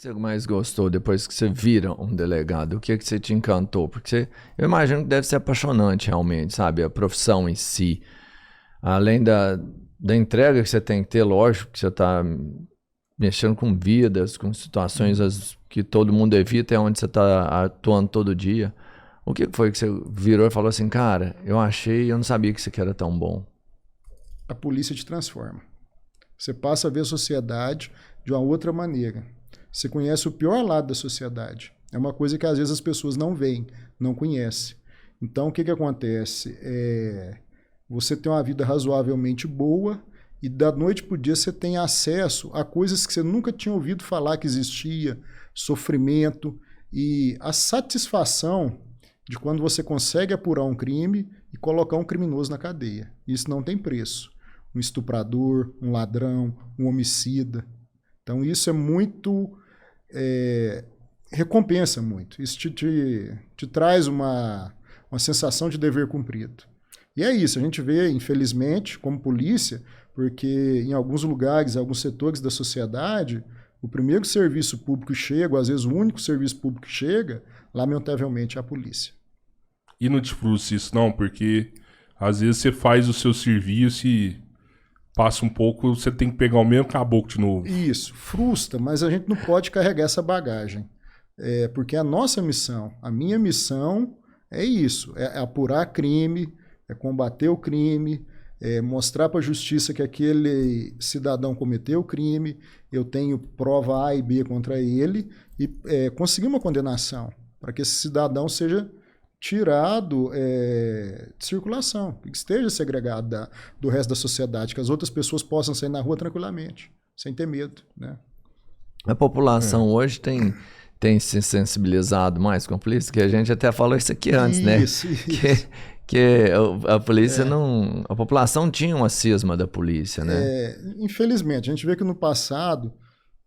você mais gostou depois que você vira um delegado? O que você te encantou? Porque eu imagino que deve ser apaixonante realmente, sabe? A profissão em si. Além da entrega que você tem que ter, lógico que você está mexendo com vidas, com situações que todo mundo evita, é onde você está atuando todo dia. O que foi que você virou e falou assim, cara, eu não sabia que isso aqui era tão bom? A polícia te transforma. Você passa a ver a sociedade de uma outra maneira. Você conhece o pior lado da sociedade. É uma coisa que às vezes as pessoas não veem, não conhecem. Então, o que acontece? Você tem uma vida razoavelmente boa e da noite para o dia você tem acesso a coisas que você nunca tinha ouvido falar que existia, sofrimento e a satisfação de quando você consegue apurar um crime e colocar um criminoso na cadeia. Isso não tem preço. Um estuprador, um ladrão, um homicida. Então isso é muito... recompensa muito. Isso te traz uma sensação de dever cumprido. E é isso, a gente vê, infelizmente, como polícia, porque em alguns lugares, em alguns setores da sociedade, o primeiro serviço público que chega, ou às vezes o único serviço público que chega, lamentavelmente, é a polícia. E não te frustra isso não, porque às vezes você faz o seu serviço e passa um pouco, você tem que pegar o mesmo caboclo de novo. Isso, frustra, mas a gente não pode carregar essa bagagem. Porque a nossa missão, a minha missão é isso, é apurar crime, é combater o crime, é mostrar para a justiça que aquele cidadão cometeu o crime, eu tenho prova A e B contra ele e conseguir uma condenação para que esse cidadão seja tirado de circulação, que esteja segregado do resto da sociedade, que as outras pessoas possam sair na rua tranquilamente, sem ter medo, né? A população hoje tem se sensibilizado mais com a polícia, que a gente até falou isso aqui antes, isso, né? Isso. Que a polícia não... A população tinha uma cisma da polícia, né? Infelizmente, a gente vê que no passado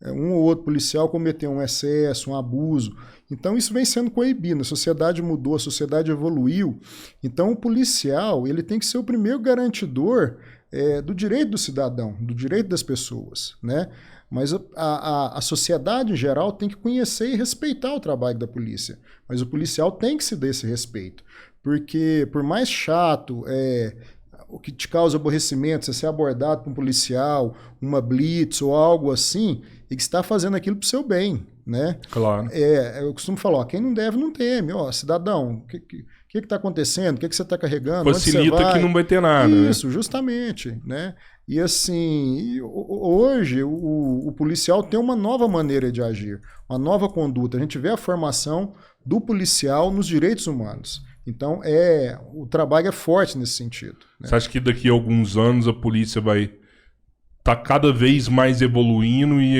um ou outro policial cometeu um excesso, um abuso. Então isso vem sendo coibido, a sociedade mudou, a sociedade evoluiu. Então o policial ele tem que ser o primeiro garantidor do direito do cidadão, do direito das pessoas, né? Mas a sociedade em geral tem que conhecer e respeitar o trabalho da polícia. Mas o policial tem que se dar esse respeito. Porque por mais chato, o que te causa aborrecimento, você ser abordado por um policial, uma blitz ou algo assim, e que está fazendo aquilo para o seu bem, né? Claro. Eu costumo falar, quem não deve não teme. Cidadão, o que está acontecendo? O que você está carregando? Facilita que não vai ter nada. Isso, né? Justamente, né? E assim, hoje o policial tem uma nova maneira de agir, uma nova conduta. A gente vê a formação do policial nos direitos humanos. Então, o trabalho é forte nesse sentido, né? Você acha que daqui a alguns anos a polícia vai estar cada vez mais evoluindo e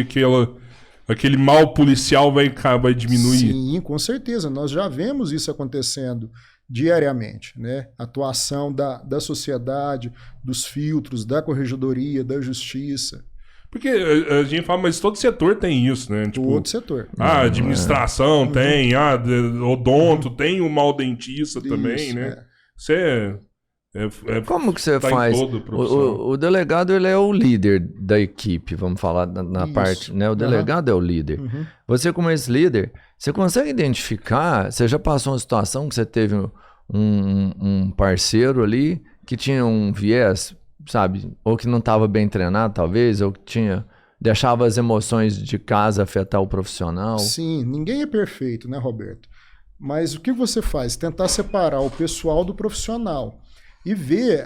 aquele mal policial vai diminuir? Sim, com certeza. Nós já vemos isso acontecendo diariamente, né? A atuação da sociedade, dos filtros, da corregedoria, da justiça. Porque a gente fala, mas todo setor tem isso, né? Tipo, todo setor. Administração tem, odonto, tem o mal dentista também, né? Você como que você faz? O delegado ele é o líder da equipe, vamos falar na parte, né? O delegado é o líder. Uhum. Você como esse líder, você consegue identificar, você já passou uma situação que você teve um parceiro ali que tinha um viés, sabe? Ou que não estava bem treinado, talvez, ou que deixava as emoções de casa afetar o profissional. Sim, ninguém é perfeito, né, Roberto? Mas o que você faz? Tentar separar o pessoal do profissional e ver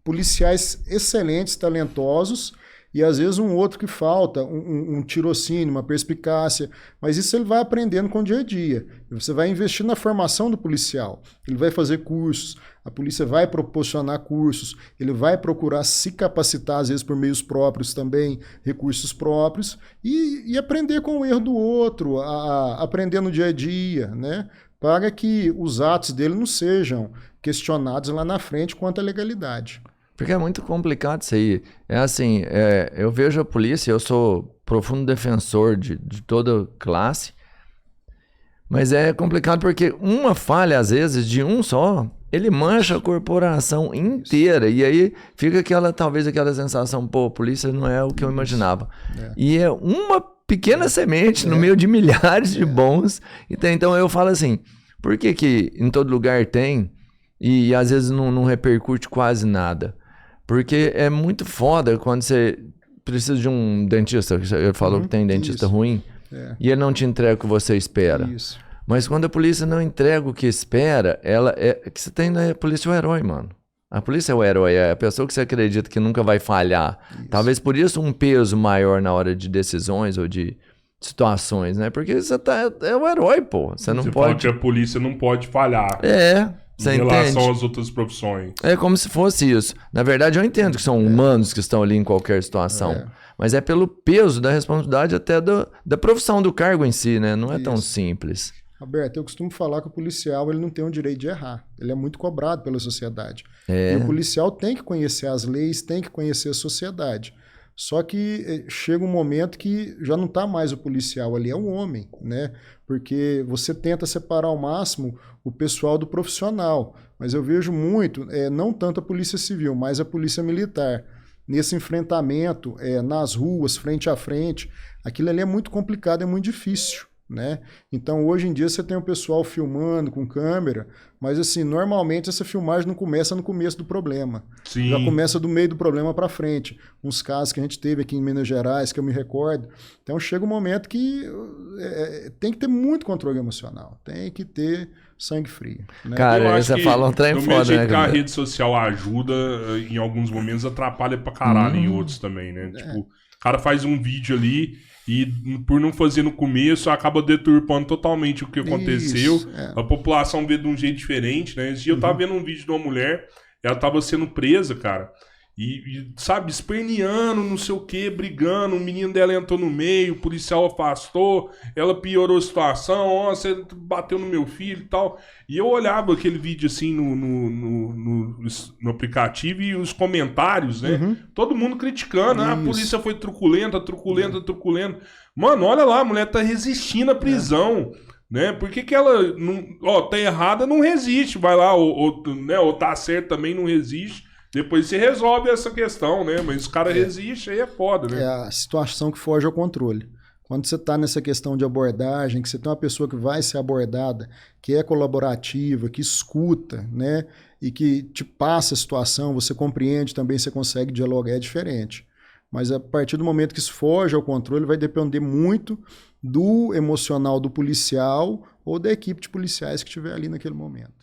policiais excelentes, talentosos, e às vezes um outro que falta, um tirocínio, uma perspicácia, mas isso ele vai aprendendo com o dia a dia. Você vai investir na formação do policial, ele vai fazer cursos, a polícia vai proporcionar cursos, ele vai procurar se capacitar, às vezes por meios próprios também, recursos próprios, e aprender com o erro do outro, aprender no dia a dia, né? Para que os atos dele não sejam questionados lá na frente quanto à legalidade. Porque é muito complicado isso aí. É assim, eu vejo a polícia, eu sou profundo defensor de toda classe, mas é complicado porque uma falha, às vezes, de um só, ele mancha a corporação inteira. E aí fica talvez aquela sensação, pô, a polícia não é o que eu imaginava. E é uma pequena semente no meio de milhares de bons. Então eu falo assim, por que que em todo lugar tem e às vezes não repercute quase nada? Porque é muito foda quando você precisa de um dentista, ele falou que tem dentista ruim, e ele não te entrega o que você espera. Isso. Mas quando a polícia não entrega o que espera, que você tem na polícia é o herói, mano. A polícia é o herói, é a pessoa que você acredita que nunca vai falhar. Isso. Talvez por isso um peso maior na hora de decisões ou de situações, né? Porque você é o herói, pô. Você não pode... fala que a polícia não pode falhar. Você em relação entende? às outras profissões. É como se fosse isso. Na verdade, eu entendo que são humanos que estão ali em qualquer situação. Mas é pelo peso da responsabilidade até da profissão do cargo em si, né? Não é tão simples. Roberto, eu costumo falar que o policial ele não tem o direito de errar. Ele é muito cobrado pela sociedade. E o policial tem que conhecer as leis, tem que conhecer a sociedade. Só que chega um momento que já não está mais o policial ali, é o homem, né? Porque você tenta separar ao máximo o pessoal do profissional. Mas eu vejo muito, não tanto a polícia civil, mas a polícia militar. Nesse enfrentamento, nas ruas, frente a frente, aquilo ali é muito complicado, é muito difícil. Né? Então hoje em dia você tem o pessoal filmando com câmera, mas assim, normalmente essa filmagem não começa no começo do problema. Sim. Já começa do meio do problema para frente. Uns casos que a gente teve aqui em Minas Gerais, que eu me recordo. Então chega um momento que tem que ter muito controle emocional, tem que ter sangue frio. Né? Cara, você fala um trem foda, né? Que a rede social ajuda, em alguns momentos atrapalha pra caralho, em outros também, né? Tipo, o cara faz um vídeo ali e por não fazer no começo, acaba deturpando totalmente o que aconteceu. Isso, a população vê de um jeito diferente, né? Esse dia eu tava vendo um vídeo de uma mulher, ela tava sendo presa, cara, e sabe, esperneando, não sei o que, brigando, o menino dela entrou no meio, o policial afastou, ela piorou a situação, ó, você bateu no meu filho e tal. E eu olhava aquele vídeo assim no aplicativo e os comentários, né? Todo mundo criticando, a polícia foi truculenta. Mano, olha lá, a mulher tá resistindo à prisão. Né? Por que ela não, tá errada, não resiste, vai lá, ou tá certo também, não resiste. Depois você resolve essa questão, né? Mas os caras resistem, aí é foda, né? É a situação que foge ao controle. Quando você está nessa questão de abordagem, que você tem uma pessoa que vai ser abordada, que é colaborativa, que escuta, né? E que te passa a situação, você compreende também, você consegue dialogar, é diferente. Mas a partir do momento que isso foge ao controle, vai depender muito do emocional do policial ou da equipe de policiais que estiver ali naquele momento.